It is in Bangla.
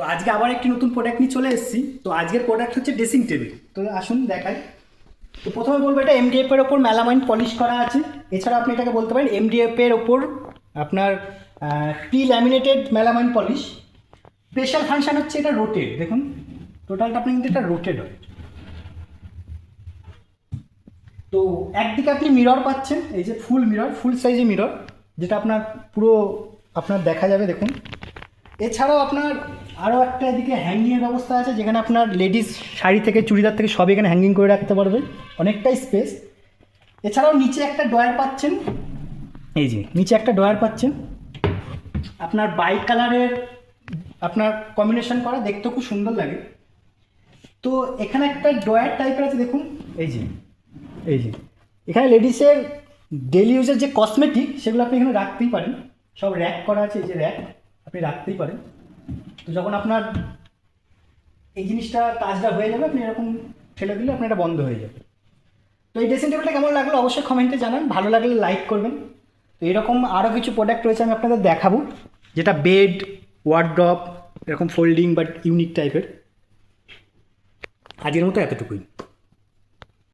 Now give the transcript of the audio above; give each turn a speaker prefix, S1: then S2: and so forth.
S1: তো আজকে আবার একটি নতুন প্রোডাক্ট নিয়ে চলে এসেছি। তো আজকের প্রোডাক্ট হচ্ছে ড্রেসিং টেবিল। তো আসুন দেখাই। তো প্রথমে বলবো এটা এমডিএফ এর ওপর মেলামাইন পলিশ করা আছে। এছাড়া আপনি এটাকে বলতে পারেন এমডিএফ এর ওপর আপনার pre laminated melamine polish. Special function হচ্ছে এটা রোটেট। দেখুন টোটালটা আপনি কিন্তু এটা রোটেট হয়। তো একদিকে আপনি মিরর পাচ্ছেন, এই যে ফুল মিরর, ফুল সাইজে মিরর, যেটা আপনার পুরো আপনার দেখা যাবে দেখুন। এছাড়াও আপনার আরও একটা এদিকে হ্যাঙ্গিংয়ের ব্যবস্থা আছে, যেখানে আপনার লেডিস শাড়ি থেকে চুড়িদার থেকে সব এখানে হ্যাঙ্গিং করে রাখতে পারবে, অনেকটাই স্পেস। এছাড়াও নিচে একটা ড্রয়ার পাচ্ছেন, এই যে নিচে একটা ড্রয়ার পাচ্ছেন আপনার বাইক কালারের আপনার কম্বিনেশন করা, দেখতে খুব সুন্দর লাগে। তো এখানে একটা ড্রয়ার টাইপের আছে দেখুন, এই যে এখানে লেডিসের ডেলি ইউজের যে কসমেটিক সেগুলো আপনি এখানে রাখতেই পারেন, সব র্যাক করা আছে, এই যে র্যাক আপনি রাখতেই পারেন। তো যখন আপনার এই জিনিসটা কাজটা হয়ে যাবে, আপনি এরকম ঠেলে দিলে আপনার এটা বন্ধ হয়ে যাবে। তো এই ড্রেসিং টেবিলটা কেমন লাগলো অবশ্যই কমেন্টে জানান, ভালো লাগলে লাইক করবেন। তো এরকম আরও কিছু প্রোডাক্ট রয়েছে, আমি আপনাদের দেখাবো, যেটা বেড, ওয়ার্ড্রপ, এরকম ফোল্ডিং বাট ইউনিক টাইপের। আজকের মতো এতটুকুই।